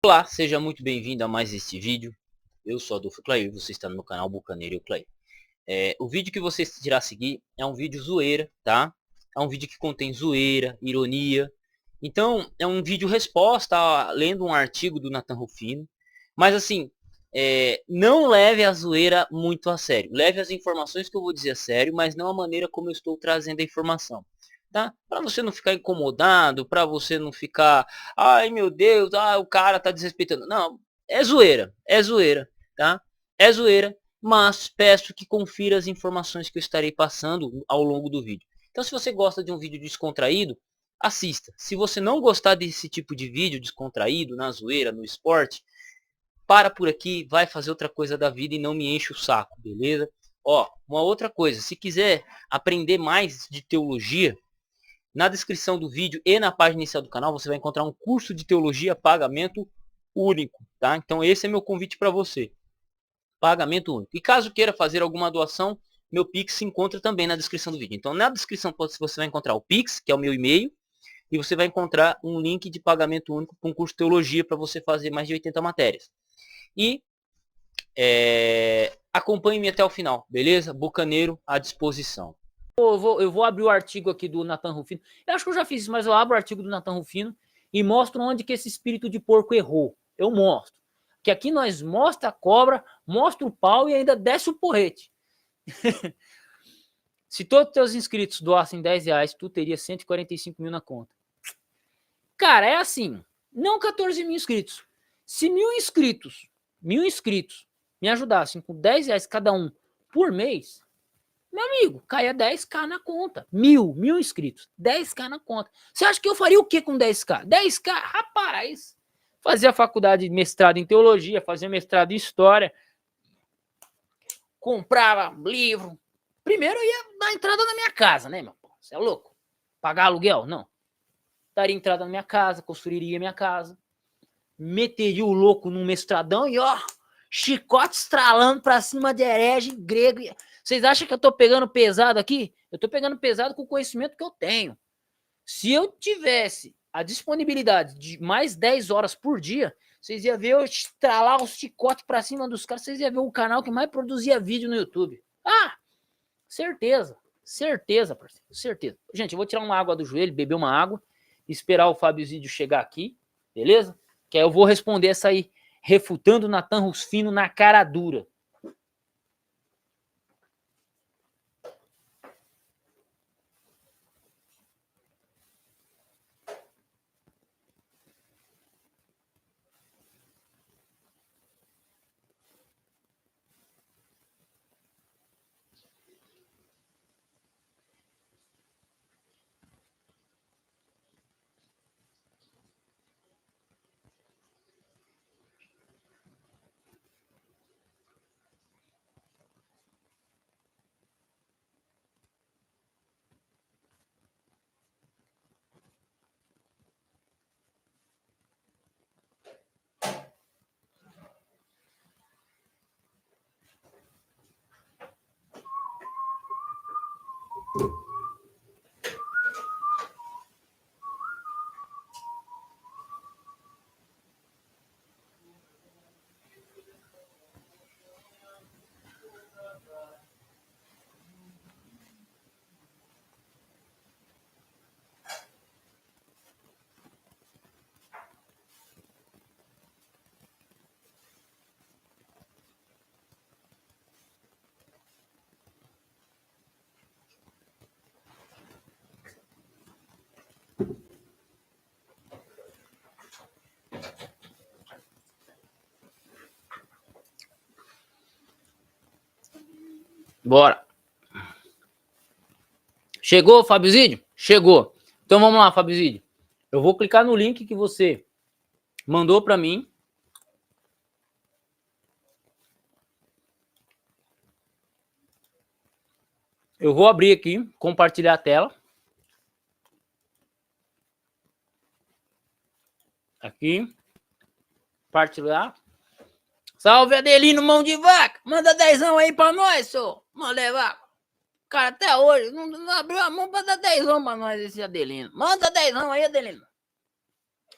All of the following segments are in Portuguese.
Olá, seja muito bem-vindo a mais este vídeo. Eu sou Adolfo Clair e você está no meu canal Bucaneiro Eu Clair. O vídeo que você irá seguir é um vídeo zoeira, tá? É um vídeo que contém zoeira, ironia. Então, é um vídeo resposta lendo um artigo do Nathan Rufino. Mas assim, não leve a zoeira muito a sério. Leve as informações que eu vou dizer a sério, mas não a maneira como eu estou trazendo a informação. Tá? Para você não ficar incomodado, para você não ficar, ai meu Deus, o cara tá desrespeitando. Não, é zoeira, tá? É zoeira, mas peço que confira as informações que eu estarei passando ao longo do vídeo. Então, se você gosta de um vídeo descontraído, assista. Se você não gostar desse tipo de vídeo descontraído, na zoeira, no esporte, para por aqui, vai fazer outra coisa da vida e não me enche o saco, beleza? Ó, uma outra coisa, se quiser aprender mais de teologia, na descrição do vídeo e na página inicial do canal você vai encontrar um curso de teologia pagamento único, tá? Então esse é meu convite para você. Pagamento único. E caso queira fazer alguma doação, meu Pix se encontra também na descrição do vídeo. Então na descrição você vai encontrar o Pix, que é o meu e-mail, e você vai encontrar um link de pagamento único para um curso de teologia para você fazer mais de 80 matérias. E acompanhe-me até o final, beleza? Bucaneiro à disposição. Eu vou abrir o artigo aqui do Nathan Rufino. Eu acho que eu já fiz isso, mas eu abro o artigo do Nathan Rufino e mostro onde que esse espírito de porco errou. Eu mostro. Que aqui nós mostra a cobra, mostra o pau e ainda desce o porrete. Se todos os teus inscritos doassem R$10, tu teria 145 mil na conta. Cara, é assim. Não 14 mil inscritos. Se mil inscritos me ajudassem com R$10 cada um por mês, meu amigo, caia 10k na conta. Mil inscritos. 10k na conta. Você acha que eu faria o que com 10k? 10k, rapaz. Fazia faculdade de mestrado em teologia, fazia mestrado em história, comprava livro. Primeiro eu ia dar entrada na minha casa, né, meu? Você é louco? Pagar aluguel? Não. Daria entrada na minha casa, construiria minha casa, meteria o louco num mestradão e ó, chicote estralando pra cima de herege grego. Vocês acham que eu tô pegando pesado aqui? Eu tô pegando pesado com o conhecimento que eu tenho. Se eu tivesse a disponibilidade de mais 10 horas por dia, vocês iam ver eu estralar o chicote pra cima dos caras, vocês iam ver o canal que mais produzia vídeo no YouTube. Ah, certeza, certeza, parceiro, certeza. Gente, eu vou tirar uma água do joelho, beber uma água, esperar o Fábio Zidio chegar aqui, beleza? Que aí eu vou responder essa aí, refutando o Nathan Rufino na cara dura. Bora. Chegou, Fábio Zidio? Chegou. Então vamos lá, Fábio Zidio. Eu vou clicar no link que você mandou para mim. Eu vou abrir aqui, compartilhar a tela. Aqui. Compartilhar. Salve, Adelino, mão de vaca. Manda 10 aí pra nós, senhor. Mão de vaca. Cara, até hoje não abriu a mão pra dar 10 pra nós, esse Adelino. Manda 10 aí, Adelino.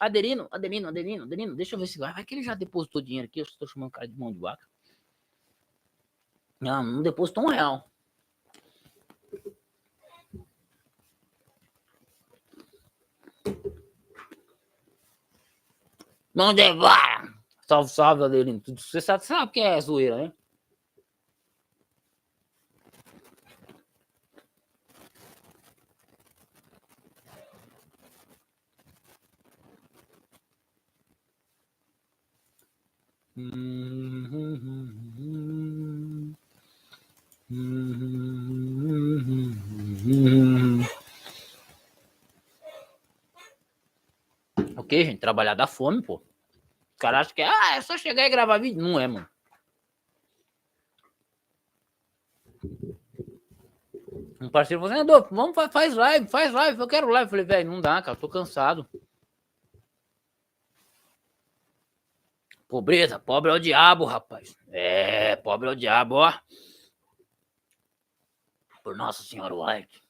Adelino, deixa eu ver se vai que ele já depositou dinheiro aqui, eu estou chamando o cara de mão de vaca. Não depositou R$1. Mão de vaca! Salve, Adelino. Você sabe que é zoeira, né? Ok, gente, trabalhar da fome, pô. Os caras acham que é só chegar e gravar vídeo. Não é, mano. Um parceiro falou assim, vamos, faz live, eu quero live. Eu falei, velho, não dá, cara, tô cansado. Pobreza, pobre é o diabo, rapaz. É, pobre é o diabo, ó. Por Nossa Senhora White.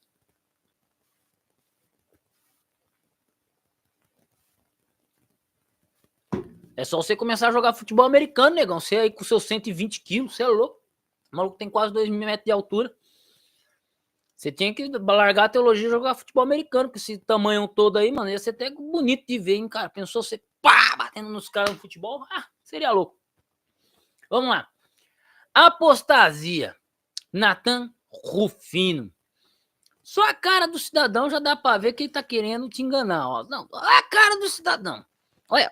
É só você começar a jogar futebol americano, negão. Você aí com seus 120 quilos, você é louco. O maluco tem quase 2 metros de altura. Você tinha que largar a teologia e jogar futebol americano, com esse tamanho todo aí, mano. Ia ser até bonito de ver, hein, cara. Pensou você batendo nos caras no futebol? Seria louco. Vamos lá. Apostasia. Nathan Rufino. Só a cara do cidadão já dá pra ver que ele tá querendo te enganar, ó. Não, olha a cara do cidadão. Olha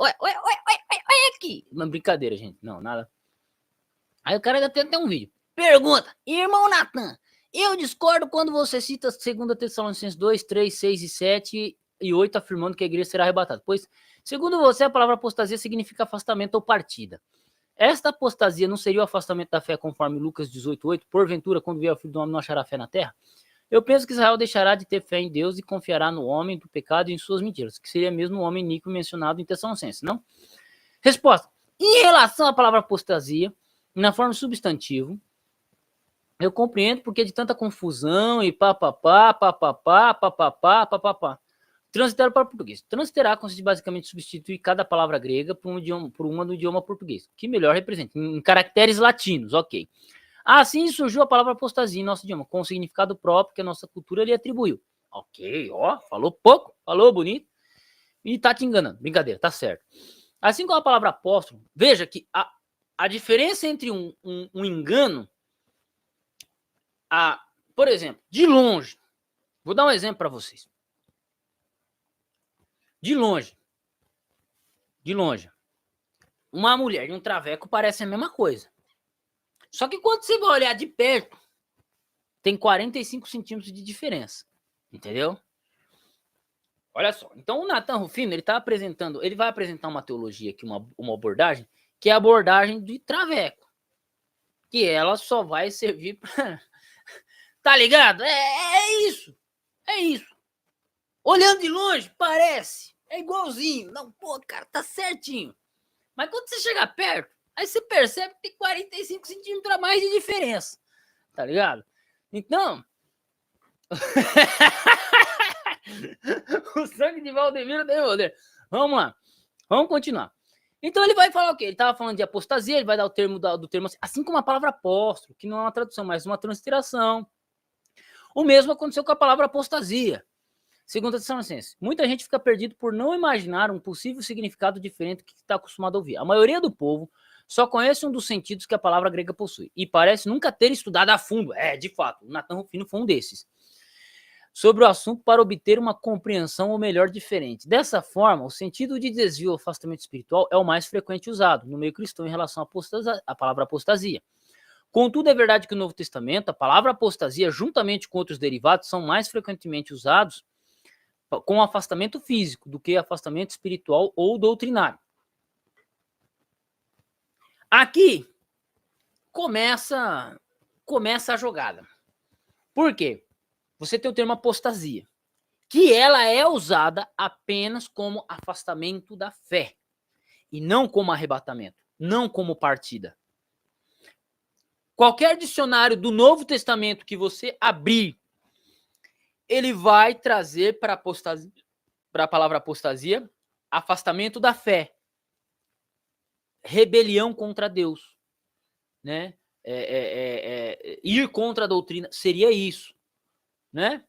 aqui. Não, brincadeira, gente. Não, nada. Aí o cara ainda tem até um vídeo. Pergunta, irmão Nathan, eu discordo quando você cita 2 Tessalonicenses 2, 3, 6 e 7 e 8 afirmando que a igreja será arrebatada. Pois, segundo você, a palavra apostasia significa afastamento ou partida. Esta apostasia não seria o afastamento da fé conforme Lucas 18:8? Porventura, quando vier o Filho do Homem, não achará fé na terra? Eu penso que Israel deixará de ter fé em Deus e confiará no homem do pecado e em suas mentiras, que seria mesmo o homem iníquo mencionado em Tessalonicenses, não? Resposta. Em relação à palavra apostasia, na forma substantivo, eu compreendo porque de tanta confusão e papapá. Transliterar para o português. Transliterar consiste basicamente substituir cada palavra grega por uma do idioma português, que melhor representa, em caracteres latinos, ok. Assim surgiu a palavra apostasia em nosso idioma, com o significado próprio que a nossa cultura lhe atribuiu. Ok, ó, falou pouco, falou bonito, e tá te enganando, brincadeira, tá certo. Assim como a palavra apóstolo, veja que a diferença entre um engano, por exemplo, de longe, vou dar um exemplo para vocês. De longe, uma mulher e um traveco parecem a mesma coisa. Só que quando você vai olhar de perto, tem 45 centímetros de diferença, entendeu? Olha só, então o Nathan Rufino, ele vai apresentar uma teologia aqui, uma abordagem, que é a abordagem de traveco, que ela só vai servir para... Tá ligado? É isso. Olhando de longe, parece. É igualzinho. Não, pô, cara, tá certinho. Mas quando você chega perto, aí você percebe que tem 45 centímetros a mais de diferença. Tá ligado? Então... o sangue de Valdemiro tem poder. Vamos lá. Vamos continuar. Então ele vai falar o quê? Ele estava falando de apostasia, ele vai dar o termo do termo assim como a palavra apóstolo, que não é uma tradução, mas uma transliteração. O mesmo aconteceu com a palavra apostasia. Segundo a Tessalonicenses, muita gente fica perdido por não imaginar um possível significado diferente do que está acostumado a ouvir. A maioria do povo só conhece um dos sentidos que a palavra grega possui e parece nunca ter estudado a fundo. De fato, o Nathan Rufino foi um desses. Sobre o assunto para obter uma compreensão ou melhor diferente. Dessa forma, o sentido de desvio ou afastamento espiritual é o mais frequente usado no meio cristão em relação à palavra apostasia. Contudo, é verdade que no Novo Testamento, a palavra apostasia, juntamente com outros derivados, são mais frequentemente usados com afastamento físico do que afastamento espiritual ou doutrinário. Aqui começa a jogada. Por quê? Você tem o termo apostasia, que ela é usada apenas como afastamento da fé, e não como arrebatamento, não como partida. Qualquer dicionário do Novo Testamento que você abrir, ele vai trazer para a palavra apostasia afastamento da fé, rebelião contra Deus, né? Ir contra a doutrina, seria isso, né?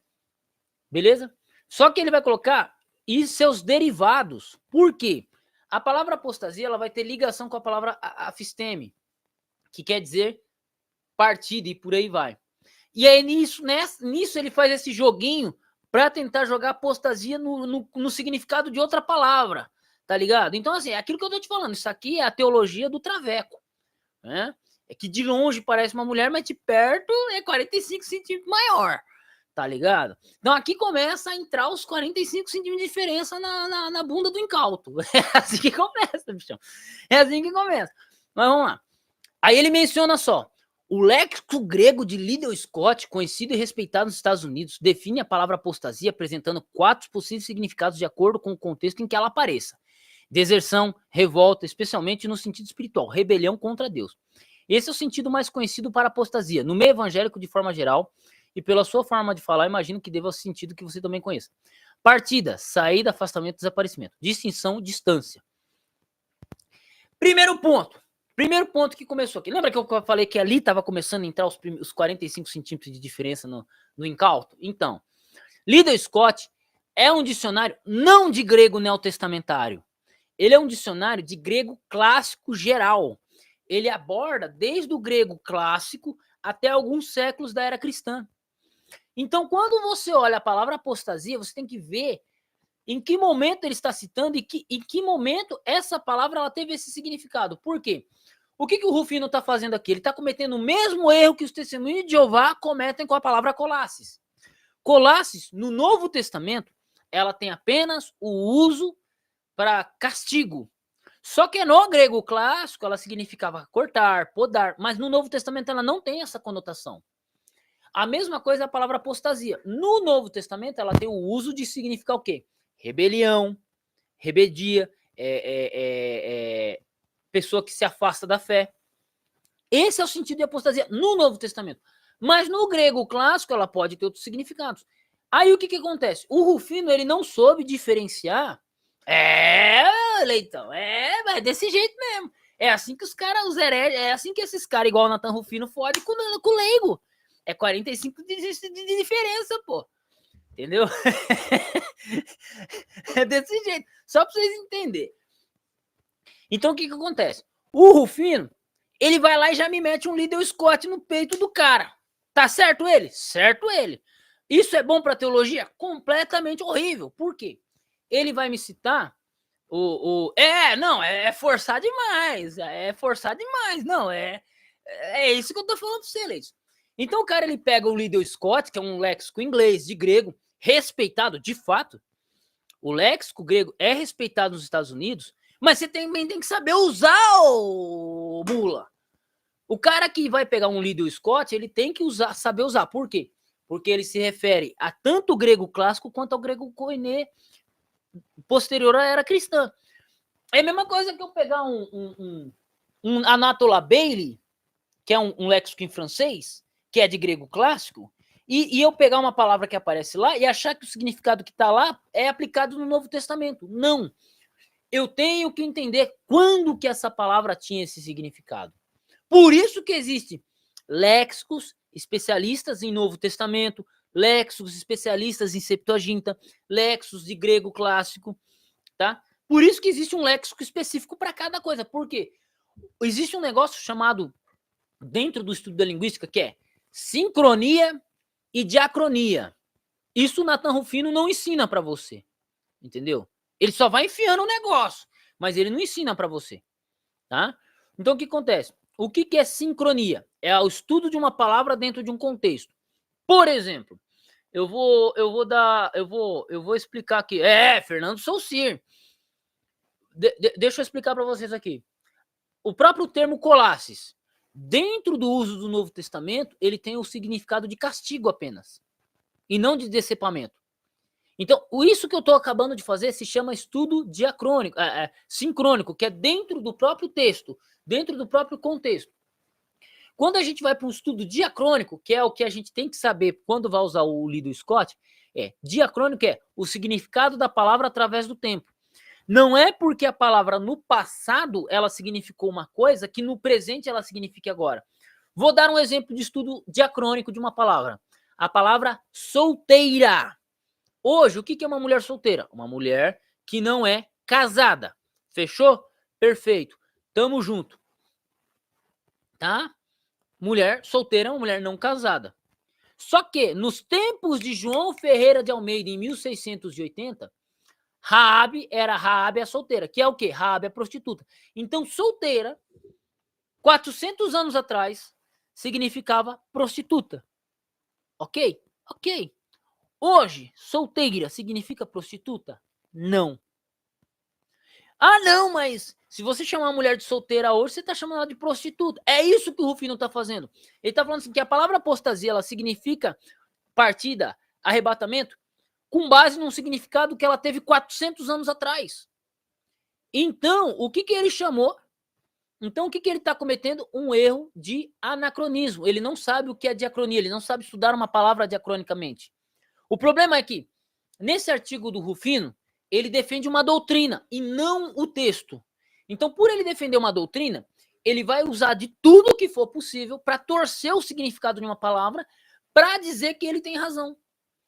Beleza? Só que ele vai colocar e seus derivados. Por quê? A palavra apostasia ela vai ter ligação com a palavra afisteme, que quer dizer partida e por aí vai. E aí nisso ele faz esse joguinho para tentar jogar apostasia no significado de outra palavra, tá ligado? Então assim, é aquilo que eu tô te falando, isso aqui é a teologia do traveco, né? É que de longe parece uma mulher, mas de perto é 45 centímetros maior, tá ligado? Então aqui começa a entrar os 45 centímetros de diferença na bunda do incauto. É assim que começa, bichão. É assim que começa. Mas vamos lá. Aí ele menciona só, o léxico grego de Liddell Scott, conhecido e respeitado nos Estados Unidos, define a palavra apostasia apresentando 4 possíveis significados de acordo com o contexto em que ela apareça. Deserção, revolta, especialmente no sentido espiritual, rebelião contra Deus. Esse é o sentido mais conhecido para apostasia, no meio evangélico de forma geral, e pela sua forma de falar, imagino que deva ao sentido que você também conheça. Partida, saída, afastamento, desaparecimento. Distinção, distância. Primeiro ponto que começou aqui. Lembra que eu falei que ali estava começando a entrar os 45 centímetros de diferença no incauto? Então, Liddell Scott é um dicionário não de grego neotestamentário. Ele é um dicionário de grego clássico geral. Ele aborda desde o grego clássico até alguns séculos da era cristã. Então, quando você olha a palavra apostasia, você tem que ver em que momento ele está citando e em que momento essa palavra ela teve esse significado. Por quê? O que o Rufino está fazendo aqui? Ele está cometendo o mesmo erro que os testemunhos de Jeová cometem com a palavra Colosses. Colosses, no Novo Testamento, ela tem apenas o uso para castigo. Só que no grego clássico ela significava cortar, podar, mas no Novo Testamento ela não tem essa conotação. A mesma coisa é a palavra apostasia. No Novo Testamento ela tem o uso de significar o quê? Rebelião, rebeldia, pessoa que se afasta da fé. Esse é o sentido de apostasia no Novo Testamento. Mas no grego clássico ela pode ter outros significados. Aí o que acontece? O Rufino ele não soube diferenciar. Leitão, é desse jeito mesmo. É assim que os caras, os hereges, é assim que esses caras, igual o Nathan Rufino, fodem com o leigo. É 45 de diferença, pô. Entendeu? É desse jeito. Só pra vocês entenderem. Então o que acontece? O Rufino, ele vai lá e já me mete um Liddell Scott no peito do cara. Tá certo ele? Certo ele. Isso é bom pra teologia? Completamente horrível. Por quê? Ele vai me citar é forçar demais. É forçar demais. Não, é isso que eu tô falando pra você, Leite. Então o cara ele pega o Liddell Scott, que é um léxico inglês de grego, respeitado de fato. O léxico grego é respeitado nos Estados Unidos, mas você também tem que saber usar, o mula. O cara que vai pegar um Liddell Scott, ele tem que saber usar. Por quê? Porque ele se refere a tanto o grego clássico quanto ao grego koiné posterior à era cristã. É a mesma coisa que eu pegar um Anatola Bailey, que é um léxico em francês, que é de grego clássico, e eu pegar uma palavra que aparece lá e achar que o significado que está lá é aplicado no Novo Testamento. Não. Eu tenho que entender quando que essa palavra tinha esse significado. Por isso que existe léxicos especialistas em Novo Testamento, léxicos especialistas em Septuaginta, léxicos de grego clássico, tá? Por isso que existe um léxico específico para cada coisa. Por quê? Existe um negócio chamado, dentro do estudo da linguística, que é sincronia e diacronia. Isso o Nathan Rufino não ensina para você, entendeu? Ele só vai enfiando o negócio, mas ele não ensina para você, tá? Então o que acontece? O que é sincronia? É o estudo de uma palavra dentro de um contexto. Por exemplo, eu vou explicar aqui. Fernando Saucir. Deixa eu explicar para vocês aqui. O próprio termo Colosses, dentro do uso do Novo Testamento, ele tem o significado de castigo apenas, e não de decepamento. Então, isso que eu estou acabando de fazer se chama estudo diacrônico, sincrônico, que é dentro do próprio texto, dentro do próprio contexto. Quando a gente vai para um estudo diacrônico, que é o que a gente tem que saber quando vai usar o Liddell Scott, diacrônico é o significado da palavra através do tempo. Não é porque a palavra no passado ela significou uma coisa que no presente ela signifique agora. Vou dar um exemplo de estudo diacrônico de uma palavra. A palavra solteira. Hoje, o que é uma mulher solteira? Uma mulher que não é casada. Fechou? Perfeito. Tamo junto. Tá? Mulher solteira é uma mulher não casada. Só que, nos tempos de João Ferreira de Almeida, em 1680, Raabe era Raabe a solteira, que é o quê? Raabe a prostituta. Então, solteira, 400 anos atrás, significava prostituta. Ok? Ok. Hoje, solteira significa prostituta? Não. Ah, não, mas se você chamar uma mulher de solteira hoje, você está chamando ela de prostituta. É isso que o Rufino está fazendo. Ele está falando assim, que a palavra apostasia, ela significa partida, arrebatamento, com base num significado que ela teve 400 anos atrás. Então, o que ele chamou? Então, o que ele está cometendo? Um erro de anacronismo. Ele não sabe o que é diacronia, ele não sabe estudar uma palavra diacronicamente. O problema é que, nesse artigo do Rufino, ele defende uma doutrina e não o texto. Então, por ele defender uma doutrina, ele vai usar de tudo que for possível para torcer o significado de uma palavra para dizer que ele tem razão.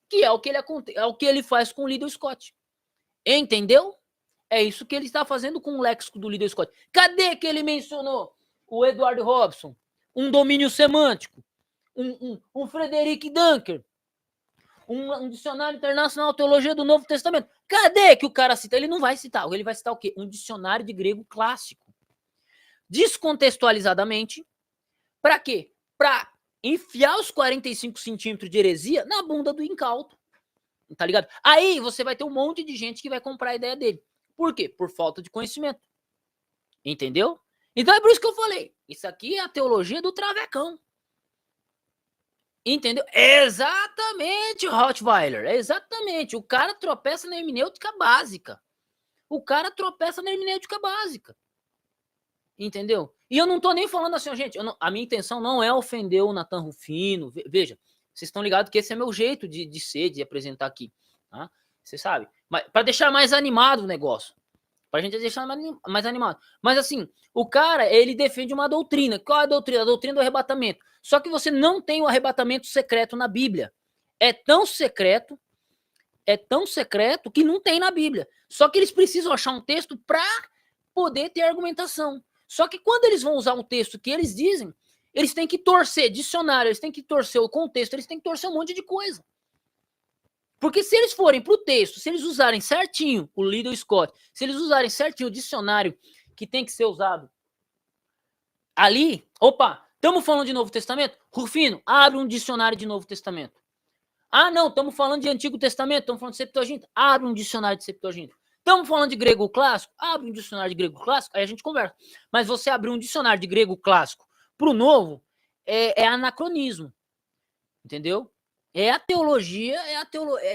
Que é o que ele faz com o Liddell Scott. Entendeu? É isso que ele está fazendo com o léxico do Liddell Scott. Cadê que ele mencionou o Edward Robson, um domínio semântico, um Frederick Dunker, um dicionário internacional de teologia do Novo Testamento? Cadê que o cara cita? Ele não vai citar. Ele vai citar o quê? Um dicionário de grego clássico. Descontextualizadamente. Para quê? Para enfiar os 45 centímetros de heresia na bunda do incauto. Tá ligado? Aí você vai ter um monte de gente que vai comprar a ideia dele. Por quê? Por falta de conhecimento. Entendeu? Então é por isso que eu falei. Isso aqui é a teologia do travecão. Entendeu? Exatamente, Rottweiler. Exatamente. O cara tropeça na hermenêutica básica. O cara tropeça na hermenêutica básica. Entendeu? E eu não tô nem falando assim, gente, a minha intenção não é ofender o Nathan Rufino. Veja, vocês estão ligados que esse é meu jeito de ser, de apresentar aqui. Tá? Você sabe? Mas para deixar mais animado o negócio. Pra gente deixar mais animado. Mas assim, o cara, ele defende uma doutrina. Qual é a doutrina? A doutrina do arrebatamento. Só que você não tem o arrebatamento secreto na Bíblia. É tão secreto que não tem na Bíblia. Só que eles precisam achar um texto para poder ter argumentação. Só que quando eles vão usar um texto que eles dizem, eles têm que torcer dicionário, eles têm que torcer o contexto, eles têm que torcer um monte de coisa. Porque se eles forem para o texto, se eles usarem certinho o Liddell Scott, se eles usarem certinho o dicionário que tem que ser usado ali, opa, estamos falando de Novo Testamento? Rufino, abre um dicionário de Novo Testamento. Ah, não, estamos falando de Antigo Testamento, estamos falando de Septuaginta. Abre um dicionário de Septuaginta. Estamos falando de grego clássico? Abre um dicionário de grego clássico, aí a gente conversa. Mas você abrir um dicionário de grego clássico para o novo é anacronismo. Entendeu? É a teologia,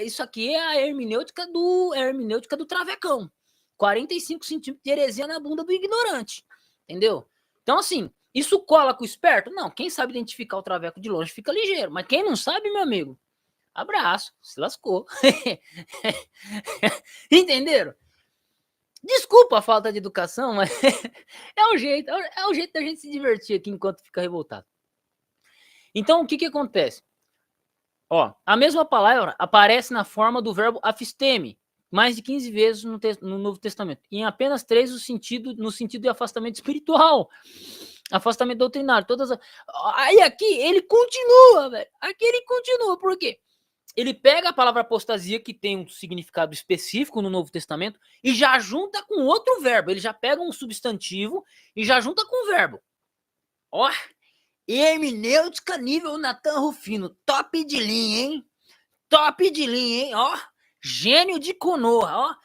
isso aqui é a hermenêutica do travecão. 45 centímetros de heresia na bunda do ignorante. Entendeu? Então, assim, isso cola com o esperto? Não, quem sabe identificar o traveco de longe fica ligeiro. Mas quem não sabe, meu amigo, abraço, se lascou. Entenderam? Desculpa a falta de educação, mas é o jeito da gente se divertir aqui enquanto fica revoltado. Então, o que acontece? Ó, a mesma palavra aparece na forma do verbo afisteme, mais de 15 vezes no Novo Testamento. E em apenas 3 no sentido de afastamento espiritual, afastamento doutrinário. Aí aqui ele continua, velho. Aqui ele continua, por quê? Ele pega a palavra apostasia, que tem um significado específico no Novo Testamento, e já junta com outro verbo. Ele já pega um substantivo e já junta com o verbo. Ó, hermenêutica nível Nathan Rufino. Top de linha, hein? Top de linha, hein? Ó, gênio de Konoha, ó.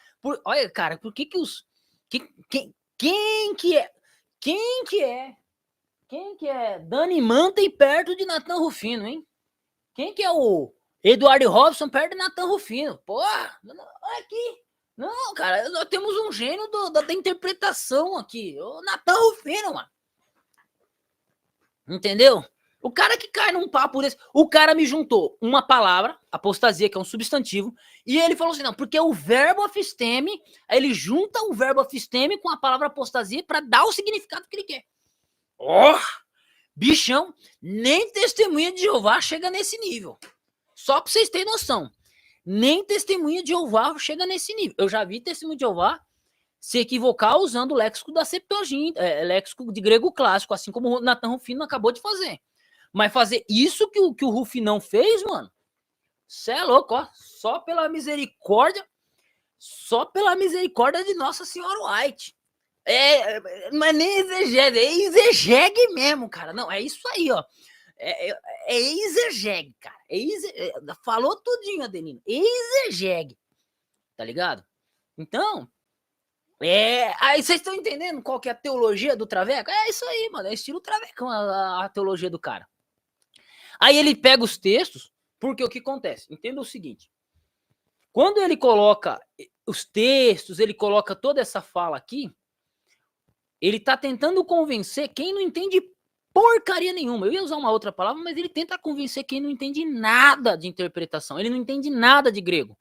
Olha, cara, por que os... Quem que é Dani Mantei perto de Nathan Rufino, hein? Quem que é o Eduardo Robson perto de Nathan Rufino? Porra, olha aqui. Não, cara, nós temos um gênio da interpretação aqui. O Nathan Rufino, mano. Entendeu? O cara que cai num papo desse... O cara me juntou uma palavra, apostasia, que é um substantivo, e ele falou assim, não, porque o verbo afisteme, aí ele junta o verbo afisteme com a palavra apostasia para dar o significado que ele quer. Ó! Bichão, nem testemunha de Jeová chega nesse nível. Só pra vocês terem noção. Nem testemunha de Jeová chega nesse nível. Eu já vi testemunha de Jeová se equivocar usando o léxico da Septuaginta, léxico de grego clássico, assim como o Nathan Rufino acabou de fazer. Mas fazer isso que o Rufinão fez, mano, cê é louco, ó. Só pela misericórdia de Nossa Senhora White. Mas nem exegese, é exegegue mesmo, cara. Não, é isso aí, ó. É exegegue, cara. Falou tudinho, Adelino. Exegegue. Tá ligado? Então, aí vocês estão entendendo qual que é a teologia do Traveco? É isso aí, mano. É estilo Travecão a teologia do cara. Aí ele pega os textos, porque o que acontece? Entenda o seguinte. Quando ele coloca os textos, ele coloca toda essa fala aqui, ele tá tentando convencer quem não entende porcaria nenhuma. Eu ia usar uma outra palavra, mas ele tenta convencer quem não entende nada de interpretação. Ele não entende nada de grego.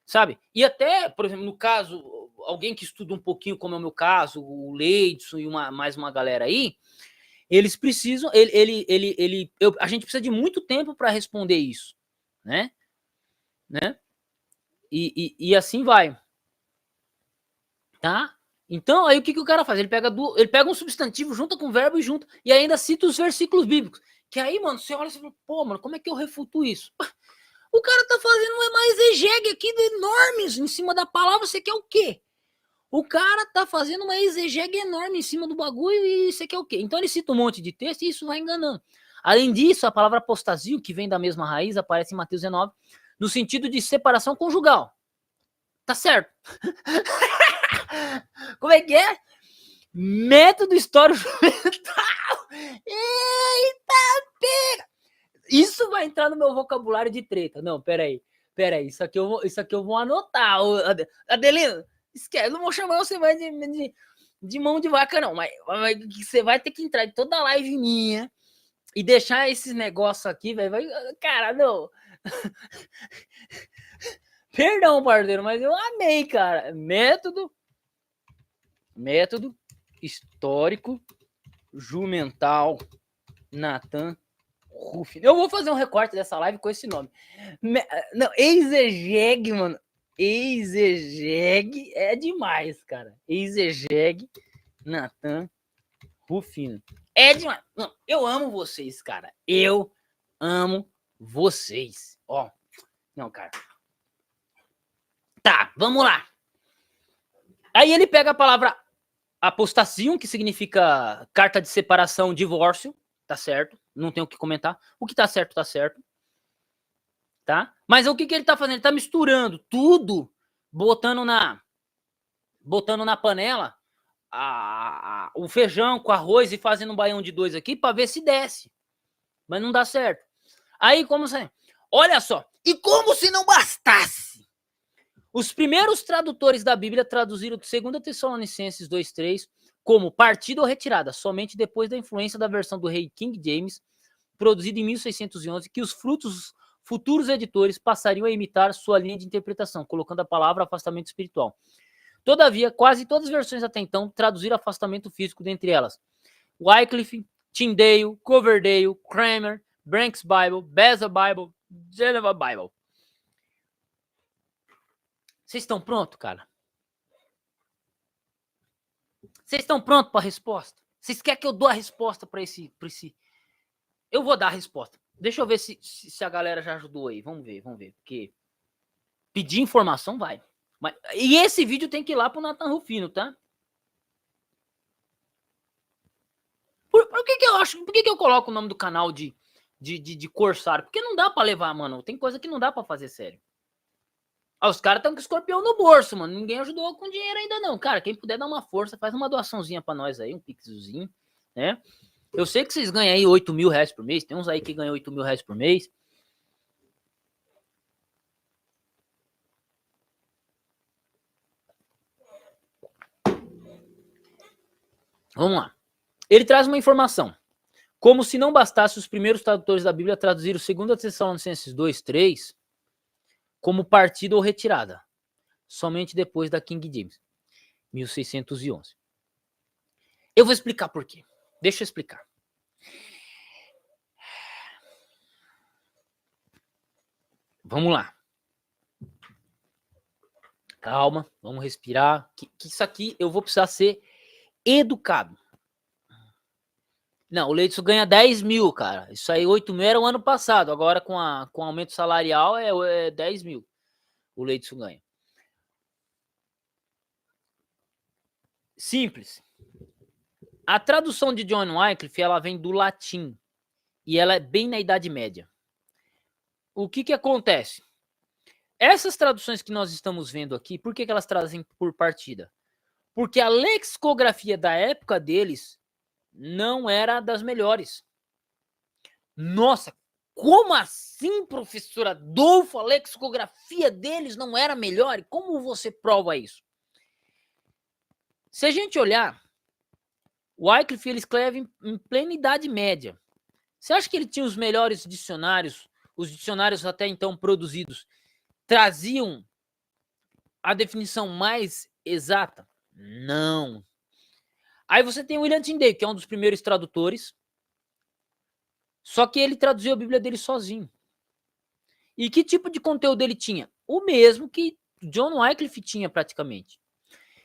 Sabe? E até, por exemplo, no caso, alguém que estuda um pouquinho, como é o meu caso, o Leidson e mais uma galera aí, eles precisam, a gente precisa de muito tempo para responder isso, né? E assim vai, tá? Então, aí o que o cara faz? Ele pega um substantivo, junta com o verbo e ainda cita os versículos bíblicos. Que aí, mano, você olha e fala, pô, mano, como é que eu refuto isso? O cara tá fazendo uma exegegue aqui enormes em cima da palavra, você quer o quê? O cara tá fazendo uma exegegue enorme em cima do bagulho e você quer o quê? Então ele cita um monte de texto e isso vai enganando. Além disso, a palavra apostasio, que vem da mesma raiz, aparece em Mateus 19, no sentido de separação conjugal. Tá certo? Como é que é? Método histórico mental. Eita, pega! Isso vai entrar no meu vocabulário de treta. Não, peraí. Isso aqui eu vou anotar. Adelino, esquece, não vou chamar você mais de mão de vaca, não. Mas você vai ter que entrar em toda live minha e deixar esses negócios aqui, velho. Cara, não. Perdão, parceiro, mas eu amei, cara. Método histórico jumental Nathan Rufino. Eu vou fazer um recorte dessa live com esse nome. Não, exegegue, mano. Exegegue é demais, cara. Exegegue Nathan Rufino. É demais. Não, eu amo vocês, cara. Eu amo vocês. Ó. Não, cara. Tá, vamos lá. Aí ele pega a palavra apostasium, que significa carta de separação, divórcio. Tá certo. Não tem o que comentar. O que tá certo, tá certo. Tá? Mas o que ele tá fazendo? Ele tá misturando tudo, botando na panela o feijão com arroz e fazendo um baião de dois aqui para ver se desce. Mas não dá certo. Aí, como você... Olha só. E como se não bastasse. Os primeiros tradutores da Bíblia traduziram 2 Tessalonicenses 2:3 como partida ou retirada, somente depois da influência da versão do rei King James, produzida em 1611, que os futuros editores passariam a imitar sua linha de interpretação, colocando a palavra afastamento espiritual. Todavia, quase todas as versões até então traduziram afastamento físico, dentre elas Wycliffe, Tyndale, Coverdale, Cranmer, Branks Bible, Beza Bible, Geneva Bible. Vocês estão prontos, cara? Vocês estão prontos para a resposta? Vocês querem que eu dou a resposta para esse... Eu vou dar a resposta. Deixa eu ver se a galera já ajudou aí. Vamos ver. Porque pedir informação vai. E esse vídeo tem que ir lá pro Nathan Rufino, tá? Por que eu coloco o nome do canal de Corsário? Porque não dá pra levar, mano. Tem coisa que não dá pra fazer sério. Os caras estão com o escorpião no bolso, mano. Ninguém ajudou com dinheiro ainda não. Cara, quem puder dar uma força, faz uma doaçãozinha pra nós aí, um pixelzinho, né? Eu sei que vocês ganham aí 8 mil reais por mês. Tem uns aí que ganham 8 mil reais por mês. Vamos lá. Ele traz uma informação. Como se não bastasse os primeiros tradutores da Bíblia traduzir o 2 Tessalonicenses 2:3 como partida ou retirada, somente depois da King James, 1611. Eu vou explicar por quê. Deixa eu explicar. Vamos lá. Calma, vamos respirar. Que isso aqui eu vou precisar ser educado. Não, o Leidson ganha 10 mil, cara. Isso aí, 8 mil era o ano passado. Agora, com aumento salarial, é 10 mil. O Leidson ganha. Simples. A tradução de John Wycliffe, ela vem do latim. E ela é bem na Idade Média. O que acontece? Essas traduções que nós estamos vendo aqui, por que elas trazem por partida? Porque a lexicografia da época deles não era das melhores. Nossa, como assim, professor Adolfo? A lexicografia deles não era melhor? E como você prova isso? Se a gente olhar, o Wycliffe ele escreve em plena Idade Média. Você acha que ele tinha os melhores dicionários? Os dicionários até então produzidos traziam a definição mais exata? Não. Aí você tem o William Tyndale, que é um dos primeiros tradutores, só que ele traduziu a Bíblia dele sozinho. E que tipo de conteúdo ele tinha? O mesmo que John Wycliffe tinha praticamente.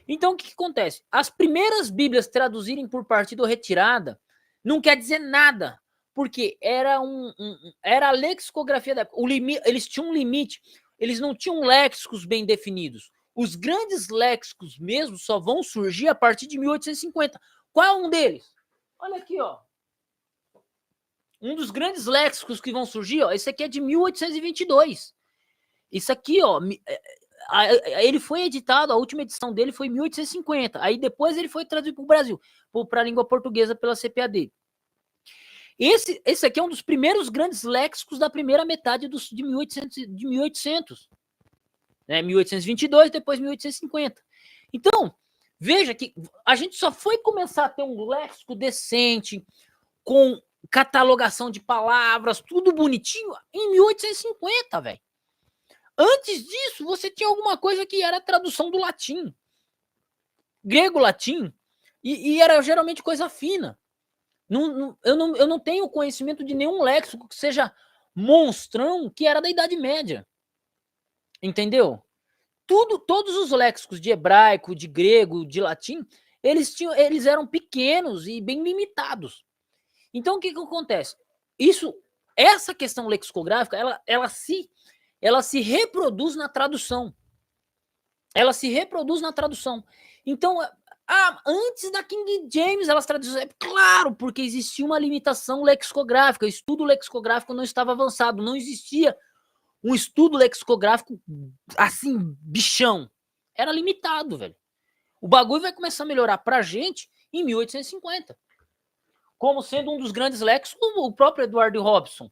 Então o que acontece? As primeiras Bíblias traduzirem por partida ou retirada não quer dizer nada, porque era a lexicografia da época. Eles tinham um limite, eles não tinham léxicos bem definidos. Os grandes léxicos mesmo só vão surgir a partir de 1850. Qual é um deles? Olha aqui, ó. Um dos grandes léxicos que vão surgir, ó, esse aqui é de 1822. Isso aqui, ó, ele foi editado, a última edição dele foi em 1850. Aí depois ele foi traduzido para o Brasil, para a língua portuguesa pela CPAD. Esse aqui é um dos primeiros grandes léxicos da primeira metade de 1800. Né, 1822, depois 1850. Então, veja que a gente só foi começar a ter um léxico decente, com catalogação de palavras, tudo bonitinho, em 1850, velho. Antes disso, você tinha alguma coisa que era a tradução do latim. Grego-latim, e era geralmente coisa fina. Eu não tenho conhecimento de nenhum léxico que seja monstrão que era da Idade Média. Entendeu? Todos os léxicos de hebraico, de grego, de latim, eles eram pequenos e bem limitados. Então, o que acontece? Essa questão lexicográfica, ela se reproduz na tradução. Ela se reproduz na tradução. Então, antes da King James, elas traduziram. Claro, porque existia uma limitação lexicográfica. O estudo lexicográfico não estava avançado. Não existia um estudo lexicográfico assim, bichão. Era limitado, velho. O bagulho vai começar a melhorar pra gente em 1850. Como sendo um dos grandes léxicos, o próprio Edward Robson,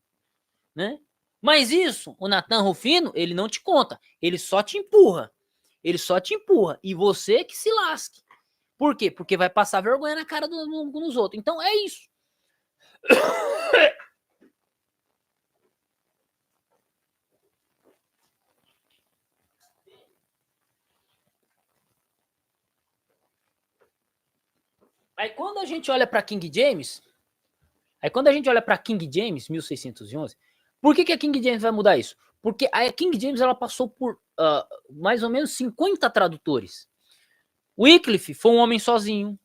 né? Mas isso, o Nathan Rufino, ele não te conta. Ele só te empurra. Ele só te empurra. E você que se lasque. Por quê? Porque vai passar vergonha na cara dos outros. Então é isso. Aí quando a gente olha para King James, 1611, por que a King James vai mudar isso? Porque a King James ela passou por mais ou menos 50 tradutores. Wycliffe foi um homem sozinho.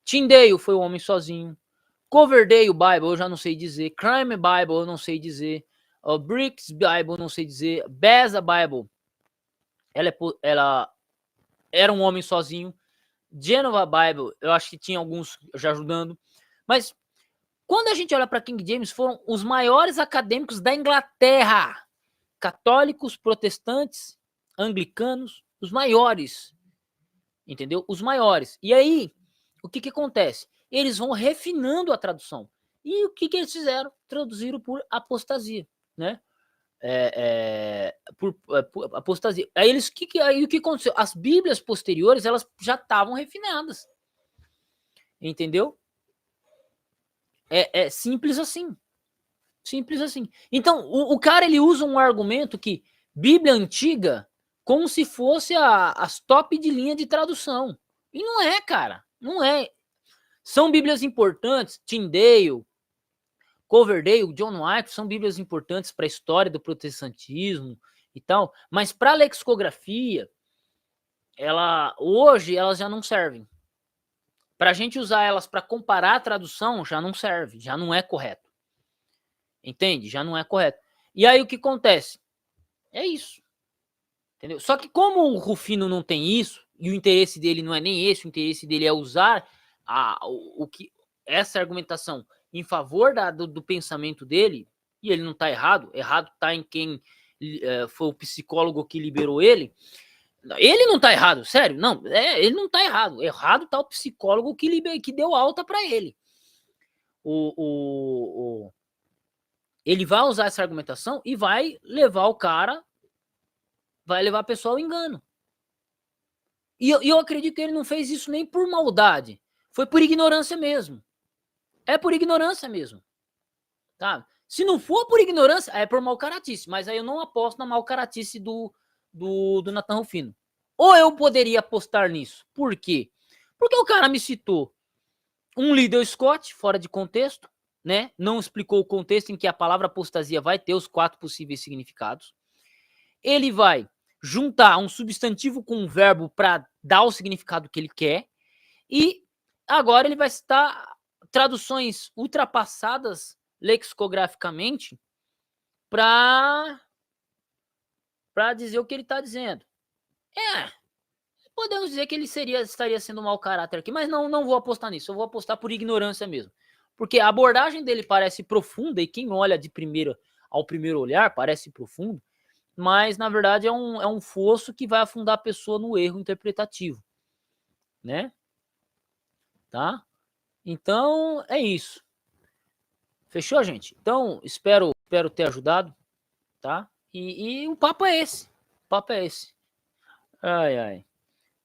Tyndale foi um homem sozinho. Coverdale Bible eu já não sei dizer. Crime Bible eu não sei dizer. Briggs Bible eu não sei dizer. Beza Bible ela era um homem sozinho. Genova Bible, eu acho que tinha alguns já ajudando. Mas quando a gente olha para King James, foram os maiores acadêmicos da Inglaterra. Católicos, protestantes, anglicanos, os maiores. Entendeu? Os maiores. E aí, o que acontece? Eles vão refinando a tradução. E o que eles fizeram? Traduziram por apostasia, né? Por apostasia. Aí o que aconteceu? As Bíblias posteriores, elas já estavam refinadas. Entendeu? É simples assim. Simples assim. Então, o cara ele usa um argumento que Bíblia antiga como se fosse as top de linha de tradução. E não é, cara. Não é. São Bíblias importantes. Tyndale, Coverdale, John Wycliffe são Bíblias importantes para a história do protestantismo e tal. Mas para a lexicografia, hoje elas já não servem. Para a gente usar elas para comparar a tradução, já não serve. Já não é correto. Entende? Já não é correto. E aí o que acontece? É isso. Entendeu? Só que como o Rufino não tem isso, e o interesse dele não é nem esse, o interesse dele é usar essa argumentação em favor do pensamento dele, e ele não está errado está em quem foi o psicólogo que liberou ele. Ele não está errado, sério, não, ele não está errado está o psicólogo que deu alta para ele. Ele vai usar essa argumentação e vai levar a pessoa ao engano. E eu acredito que ele não fez isso nem por maldade. Foi por ignorância mesmo. É por ignorância mesmo. Tá? Se não for por ignorância, é por malcaratice. Mas aí eu não aposto na malcaratice do Nathan Rufino. Ou eu poderia apostar nisso. Por quê? Porque o cara me citou um Liddell Scott, fora de contexto, né? Não explicou o contexto em que a palavra apostasia vai ter os 4 possíveis significados. Ele vai juntar um substantivo com um verbo para dar o significado que ele quer. E agora ele vai citar traduções ultrapassadas lexicograficamente para dizer o que ele está dizendo. Podemos dizer que ele estaria sendo um mau caráter aqui, mas não vou apostar nisso. Eu vou apostar por ignorância mesmo. Porque a abordagem dele parece profunda, e quem olha de primeira ao primeiro olhar parece profundo, mas na verdade é um fosso que vai afundar a pessoa no erro interpretativo, né? Tá? Então é isso. Fechou, gente? Então espero ter ajudado, tá? E o papo é esse. Ai, ai.